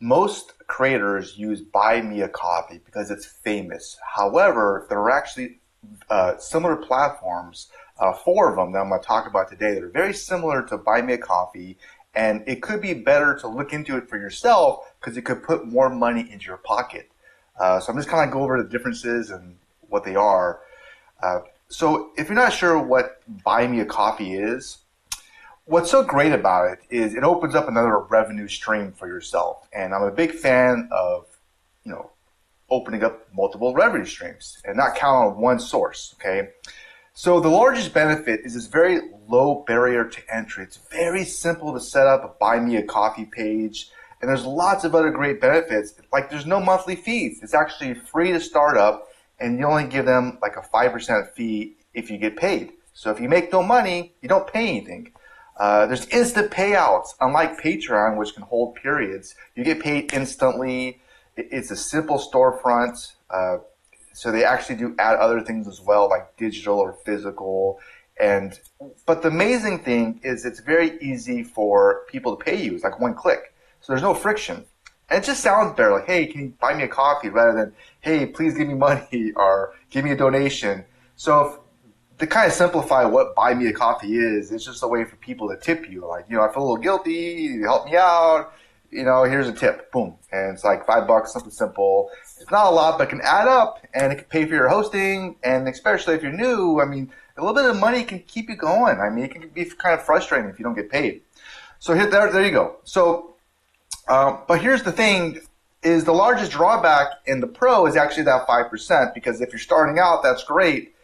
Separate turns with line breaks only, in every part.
most creators use Buy Me a Coffee because it's famous. However, there are actually similar platforms, four of them that I'm going to talk about today that are very similar to Buy Me a Coffee, and it could be better to look into it for yourself because it could put more money into your pocket. So I'm just kind of go over the differences and what they are. So if you're not sure what Buy Me a Coffee is, what's so great about it is it opens up another revenue stream for yourself. And I'm a big fan of, opening up multiple revenue streams and not count on one source, okay? So the largest benefit is this very low barrier to entry. It's very simple to set up a Buy Me a Coffee page, and there's lots of other great benefits. Like there's no monthly fees. It's actually free to start up, and you only give them like a 5% fee if you get paid. So if you make no money, you don't pay anything. There's instant payouts, unlike Patreon, which can hold periods. You get paid instantly. It's a simple storefront. So they actually do add other things as well, like digital or physical. But the amazing thing is it's very easy for people to pay you. It's like one click. So there's no friction. And it just sounds better, like, hey, can you buy me a coffee, rather than, hey, please give me money or give me a donation. So to kind of simplify what Buy Me a Coffee is, it's just a way for people to tip you. Like, I feel a little guilty, you help me out, here's a tip, boom. And it's like $5, something simple. It's not a lot, but it can add up, and it can pay for your hosting, and especially if you're new, a little bit of money can keep you going. It can be kind of frustrating if you don't get paid. So there you go. So, but here's the thing, is the largest drawback in the Pro is actually that 5%, because if you're starting out, that's great.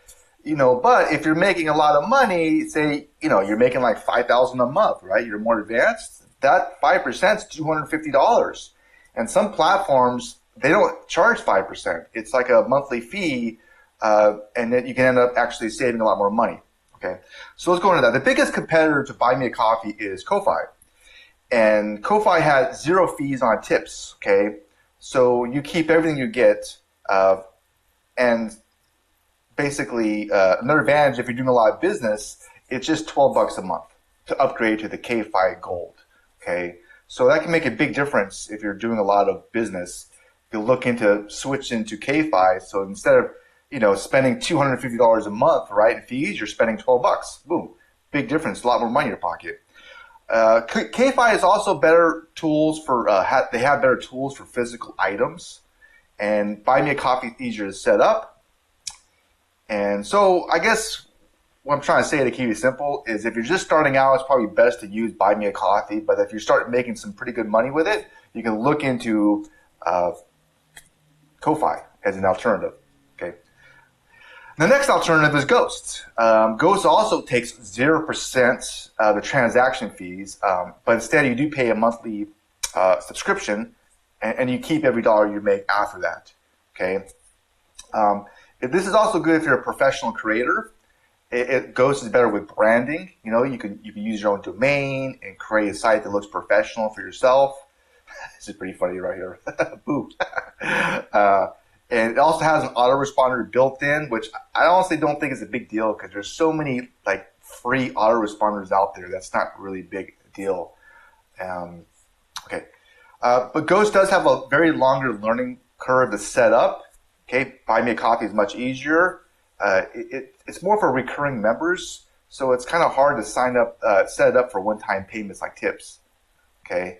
But if you're making a lot of money, say, you're making like $5,000 a month, right? You're more advanced, that 5% is $250. And some platforms, they don't charge 5%. It's like a monthly fee, and then you can end up actually saving a lot more money. Okay. So let's go into that. The biggest competitor to Buy Me a Coffee is Ko-Fi. And Ko-Fi has 0 fees on tips. Okay. So you keep everything you get, and basically, another advantage if you're doing a lot of business, it's just $12 a month to upgrade to the Ko-Fi Gold. Okay, so that can make a big difference if you're doing a lot of business. You'll look into switch into Ko-Fi. So instead of spending $250 a month, right, in fees, you're spending $12. Boom, big difference, a lot more money in your pocket. Ko-Fi is also better tools for they have better tools for physical items, and Buy Me a Coffee is easier to set up. And so I guess what I'm trying to say to keep it simple is if you're just starting out, it's probably best to use Buy Me a Coffee. But if you start making some pretty good money with it, you can look into Ko-Fi as an alternative. Okay. The next alternative is Ghost. Ghost also takes 0% of the transaction fees, but instead you do pay a monthly subscription, and you keep every dollar you make after that. Okay. This is also good if you're a professional creator. Ghost is better with branding. You can use your own domain and create a site that looks professional for yourself. This is pretty funny right here. Boo. And it also has an autoresponder built in, which I honestly don't think is a big deal because there's so many like free autoresponders out there. That's not really a big deal. Okay. But Ghost does have a very longer learning curve to set up. Okay. Buy Me a Coffee is much easier. It's more for recurring members, so it's kind of hard to sign up, set it up for one-time payments like tips. Okay.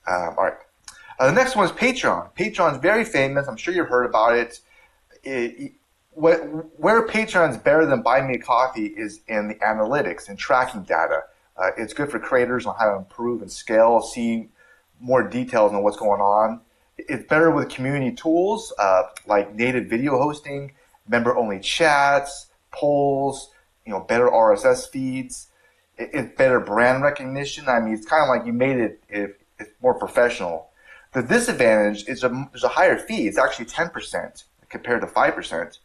All right. The next one is Patreon. Patreon is very famous. I'm sure you've heard about it. Where Patreon is better than Buy Me a Coffee is in the analytics and tracking data. It's good for creators on how to improve and scale, see more details on what's going on. It's better with community tools like native video hosting, member-only chats, polls, better RSS feeds. It's better brand recognition. It's kind of like you made it. It's more professional. The disadvantage is there's a higher fee. It's actually 10% compared to 5%.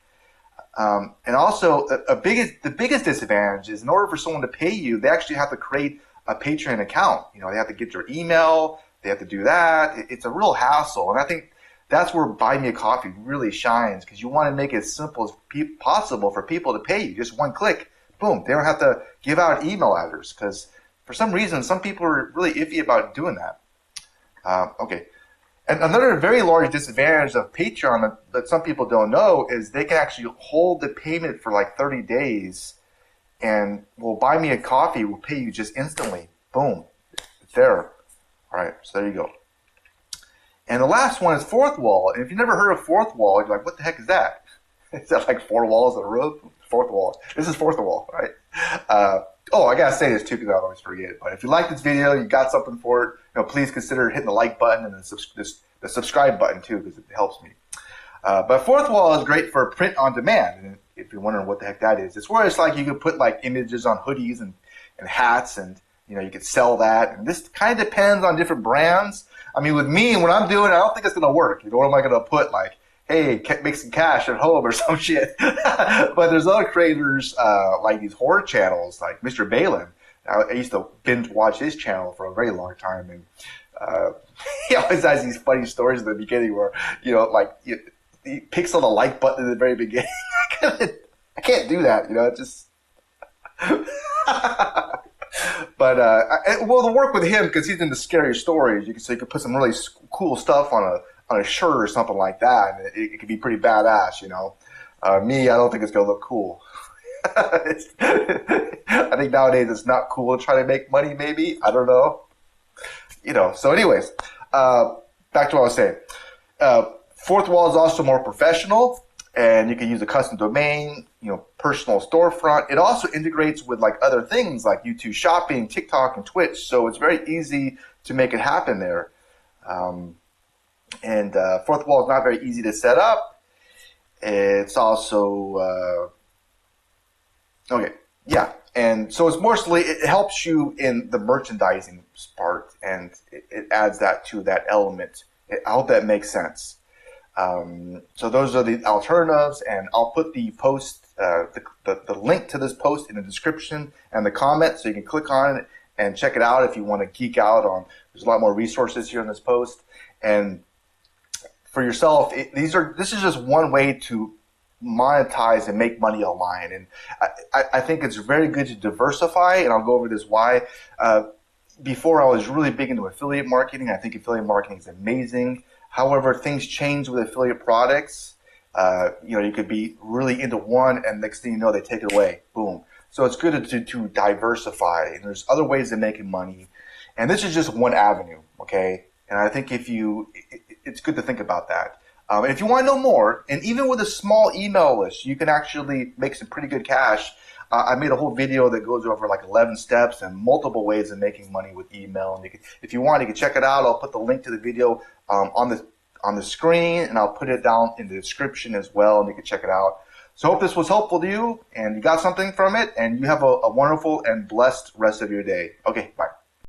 And also, the biggest disadvantage is in order for someone to pay you, they actually have to create a Patreon account. They have to get your email. They have to do that. It's a real hassle. And I think that's where Buy Me a Coffee really shines, because you want to make it as simple as possible for people to pay you. Just one click, boom. They don't have to give out an email address, because for some reason, some people are really iffy about doing that. Okay. And another very large disadvantage of Patreon that some people don't know is they can actually hold the payment for like 30 days, and will buy me a coffee will pay you just instantly. Boom. It's there. All right, so there you go. And the last one is Fourth Wall. And if you've never heard of Fourth Wall, you're like, what the heck is that? Is that like 4 walls in a row? Fourth Wall. This is Fourth Wall, right? Oh, I gotta say this too because I always forget. But if you like this video, you got something for it, please consider hitting the like button and the subscribe button too, because it helps me. But Fourth Wall is great for print on demand. And if you're wondering what the heck that is, it's where it's like you can put like images on hoodies and hats, and you could sell that. And this kind of depends on different brands. I mean, with me, what I'm doing, I don't think it's gonna work. What am I gonna put like, hey, make some cash at home or some shit? But there's other creators like these horror channels, like Mr. Balin. I used to binge watch his channel for a very long time, and he always has these funny stories in the beginning where, he picks on the like button in the very beginning. I can't do that, it just... But, the work with him, because he's into scary stories, so you could put some really cool stuff on a shirt or something like that, and it could be pretty badass, Me, I don't think it's going to look cool. I think nowadays it's not cool to try to make money, maybe. I don't know. So anyways, back to what I was saying. Fourth Wall is also more professional, and you can use a custom domain, personal storefront. It also integrates with like other things like YouTube Shopping, TikTok, and Twitch. So it's very easy to make it happen there. And Fourth Wall is not very easy to set up. It's also okay, yeah. And so it's mostly, it helps you in the merchandising part, and it adds that to that element. I hope that makes sense. So those are the alternatives, and I'll put the post, the link to this post in the description and the comment, so you can click on it and check it out if you want to geek out on. There's a lot more resources here in this post, and for yourself, this is just one way to monetize and make money online. And I think it's very good to diversify, and I'll go over this why. Before, I was really big into affiliate marketing. I think affiliate marketing is amazing. However, things change with affiliate products. You could be really into one, and next thing you know, they take it away. Boom. So it's good to diversify, and there's other ways of making money. And this is just one avenue, okay? And I think it's good to think about that. And if you want to know more, and even with a small email list, you can actually make some pretty good cash. I made a whole video that goes over like 11 steps and multiple ways of making money with email. And if you want, you can check it out. I'll put the link to the video on the screen, and I'll put it down in the description as well, and you can check it out. So I hope this was helpful to you, and you got something from it, and you have a wonderful and blessed rest of your day. Okay, bye.